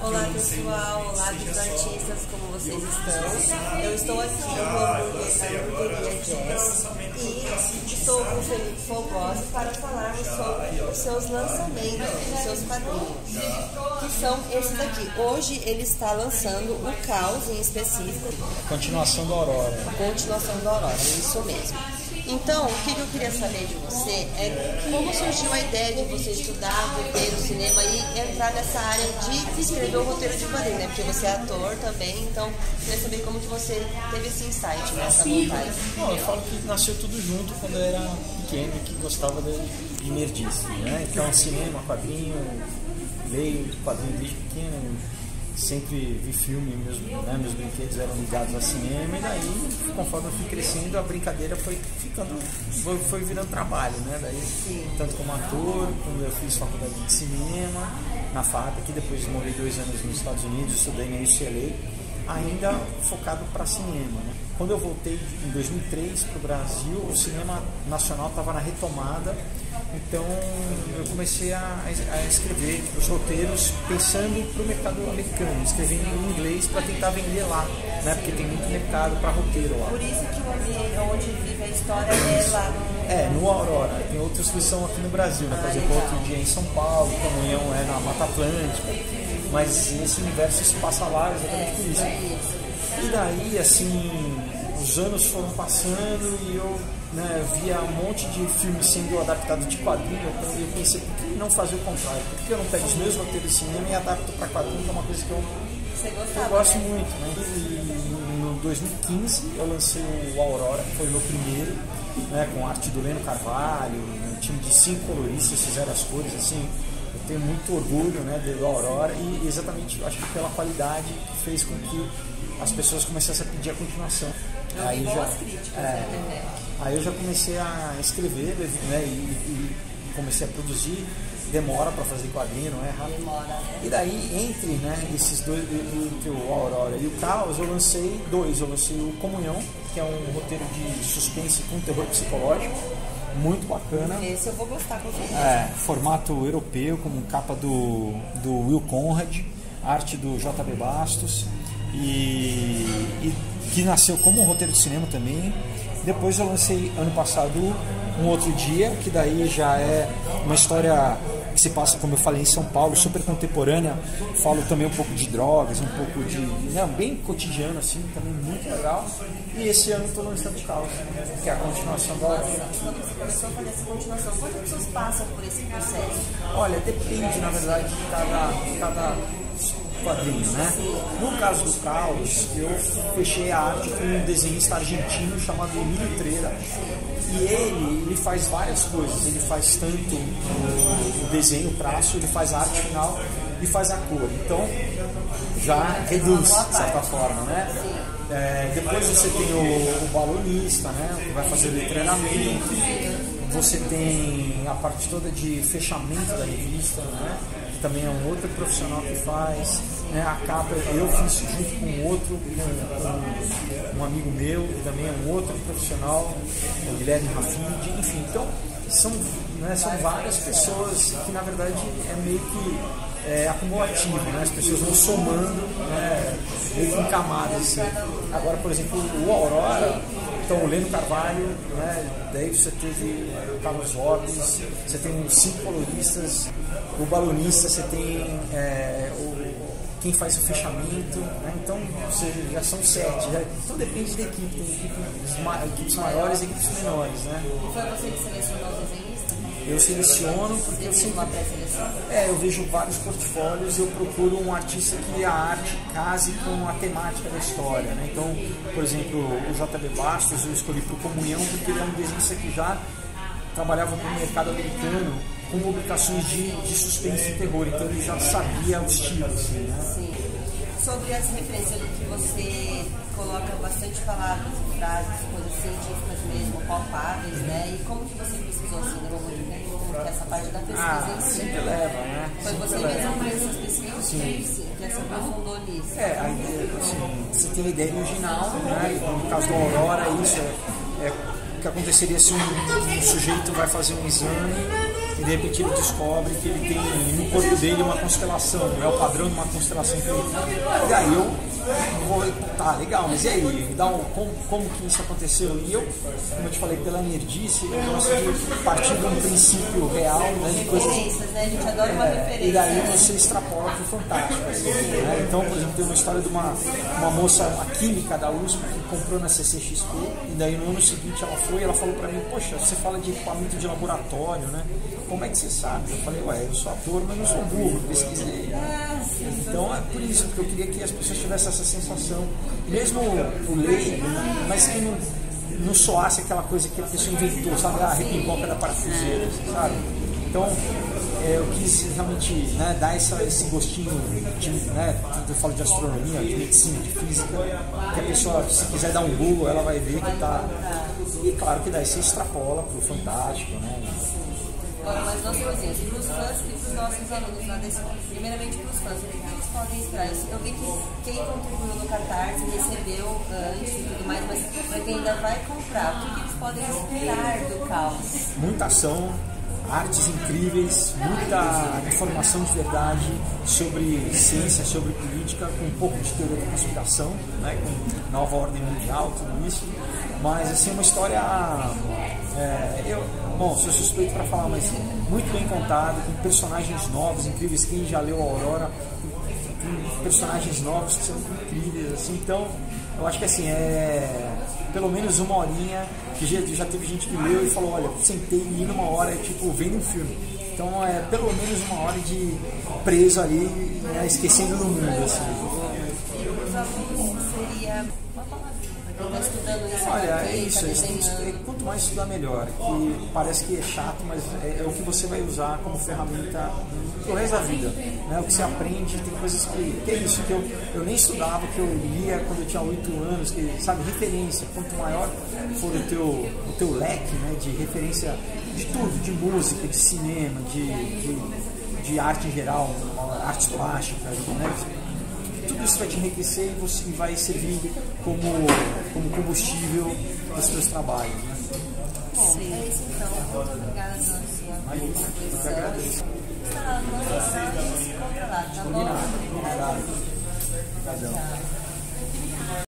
Olá pessoal, olá dos artistas, como vocês estão? Eu estou aqui no Hamburgueria Jazz e estou com o Felipe Fogosi para falarmos sobre os seus lançamentos, os seus quadrinhos, que são esses daqui. Hoje ele está lançando o Caos em específico. Continuação do Aurora. A continuação do Aurora, isso mesmo. Então, o que eu queria saber de você é como surgiu a ideia de você estudar roteiro, cinema e entrar nessa área de escrever o roteiro de quadrinho, né? Porque você é ator também, então eu queria saber como que você teve esse insight, né? Essa vontade. Bom, eu falo que nasceu tudo junto quando eu era pequeno e que gostava de nerdice, né? Então, cinema, quadrinho, leio quadrinho desde pequeno. Sempre vi filme, meus brinquedos eram ligados ao cinema, e daí, conforme eu fui crescendo, a brincadeira foi virando trabalho, né? Daí, tanto como ator, quando eu fiz faculdade de cinema, na FAP, que depois morei 2 anos nos Estados Unidos, estudei na UCLA, ainda focado para cinema, né? Quando eu voltei em 2003 para o Brasil, o cinema nacional estava na retomada, então eu comecei a escrever os roteiros pensando para o mercado americano, escrevendo em inglês para tentar vender lá, né? Porque tem muito mercado para roteiro lá. Por isso que o ambiente onde vive a história é lá no... no Aurora. Tem outros que são aqui no Brasil, né? Por exemplo, outro dia em São Paulo, Comunhão é na Mata Atlântica, mas esse universo se passa lá exatamente por isso. E daí, assim, os anos foram passando e eu via um monte de filmes sendo adaptados de quadrinho, e eu pensei, por que não fazer o contrário? Por que eu não pego os meus roteiros de cinema e adapto para quadrinho, que é uma coisa que eu gosto muito, né? E no 2015 eu lancei o Aurora, que foi o meu primeiro, né, com arte do Leno Carvalho, um time de 5 coloristas fizeram as cores, assim, eu tenho muito orgulho, né, do Aurora, e exatamente, acho que pela qualidade que fez com que as pessoas começassem a pedir a continuação. Aí eu já comecei a escrever, né, e comecei a produzir. Demora para fazer quadrinho, não é rápido. Demora, né? E daí, entre esses dois, entre o Aurora e o Caos, eu lancei 2. Eu lancei o Comunhão, que é um roteiro de suspense com terror psicológico, muito bacana. Esse eu vou gostar com certeza. Formato europeu, como capa do Will Conrad, arte do JB Bastos, e que nasceu como um roteiro de cinema também. Depois eu lancei ano passado Um Outro Dia, que daí já é uma história que se passa, como eu falei, em São Paulo, super contemporânea. Falo também um pouco de drogas, um pouco de... bem cotidiano, assim, também muito legal. E esse ano estou lançando o Caos, que é a continuação da Aurora. Quando você começou a fazer essa continuação, quantas pessoas passam por esse processo? Olha, depende, na verdade, de cada quadrinho, né? No caso do Caos, eu fechei a arte com um desenhista argentino chamado Emílio Treira, e ele faz várias coisas. Ele faz tanto o desenho, o traço, ele faz a arte final e faz a cor, então já reduz de certa forma, né? Depois você tem o balonista, né, que vai fazer o treinamento. Você tem a parte toda de fechamento da revista, né? Também é um outro profissional que faz, né? A capa eu fiz junto com outro, com um amigo meu, que também é um outro profissional, o Guilherme Rafid, enfim, então são várias pessoas que na verdade é meio que acumulativo, né? As pessoas vão somando, né, meio que em camadas, assim. Agora, por exemplo, o Aurora, então o Leno Carvalho, né? Daí você teve o Carlos Lopes, você tem os 5 coloristas, o balonista, você tem quem faz o fechamento, né? Então já são 7, então depende da equipe, tem equipes maiores e equipes menores, né? E foi você que selecionou os desenhistas? Eu seleciono porque eu sempre... eu vejo vários portfólios e eu procuro um artista que a arte case com a temática da história, né? Então, por exemplo, o JB Bastos eu escolhi para o Comunhão porque ele é um desenhista que já trabalhava no mercado americano com publicações de suspense e terror, então ele já sabia o estilo, assim, né? Sim. Sobre as referências que você coloca bastante palavras e frases, coisas científicas mesmo, palpáveis, né? E como que você pesquisou assim, demorou muito tempo? Como que é essa parte da pesquisa em si? Sempre leva, né? Foi você mesmo que fez essas pesquisas? Sim. Que se aprofundou nisso? A ideia, assim, você tem a ideia original, né? No caso do Aurora, isso é o que aconteceria se um sujeito vai fazer um exame e de repente ele descobre que ele tem no corpo dele uma constelação, é o padrão de uma constelação que ele tem. E aí eu vou, tá, legal, mas e aí, como que isso aconteceu? E eu, como eu te falei, pela nerdice, eu consegui partir de um princípio real, né, de coisas, né? A gente adora uma referência. e daí você extrapola pro fantástico. Assim, né? Então, por exemplo, tem uma história de uma moça, uma química da USP, que comprou na CCXP, e daí no ano seguinte ela foi e ela falou pra mim, poxa, você fala de equipamento de laboratório, né? Como é que você sabe? Eu falei, ué, eu sou ator, mas não sou burro, pesquisei. Então é por isso, porque eu queria que as pessoas tivessem essa sensação, mesmo o leigo, né? Mas que não soasse aquela coisa que a pessoa inventou, sabe? A repimpoca da parafuseira, sabe? Então eu quis realmente, né, dar esse gostinho de, né, eu falo de astronomia, de medicina, de física, que a pessoa, se quiser dar um Google, ela vai ver que tá. E claro que daí você extrapola pro fantástico, né? Agora, mas nós coisinhas, para os fãs e para os nossos alunos lá desse, primeiramente para os fãs, o que eles podem esperar? Eu vi que quem contribuiu no Catarse recebeu antes e tudo mais, mas para quem ainda vai comprar, o que eles podem esperar do Caos? Muita ação, artes incríveis, muita informação de verdade sobre ciência, sobre política, com um pouco de teoria da conspiração, né, com nova ordem mundial, tudo isso. Mas assim, uma história, bom, sou suspeito para falar, mas muito bem contada, com personagens novos, incríveis. Quem já leu a Aurora, tem personagens novos que são incríveis, assim. Então, eu acho que assim, pelo menos uma horinha, que já teve gente que leu e falou, olha, sentei e numa hora, tipo, vendo um filme. Então, é pelo menos uma hora de preso ali, né, esquecendo do mundo, assim. E os alunos seria uma palavra. Está estudando isso. Olha, é isso. Quanto mais estudar, melhor. Que parece que é chato, mas é o que você vai usar como ferramenta pro resto da vida. Né? O que você aprende, tem coisas que é isso, que eu nem estudava, que eu lia quando eu tinha 8 anos, que, sabe, referência. Quanto maior for o teu leque, né, de referência de tudo, de música, de cinema, de arte em geral, artes plásticas, né? Tudo isso vai te enriquecer e você vai servir como combustível dos seus trabalhos. Né? Bom, é isso então. Muito obrigada pela sua contribuição. Eu que agradeço. Está lá no nosso site e se encontra lá, tá bom? Obrigado. Obrigado.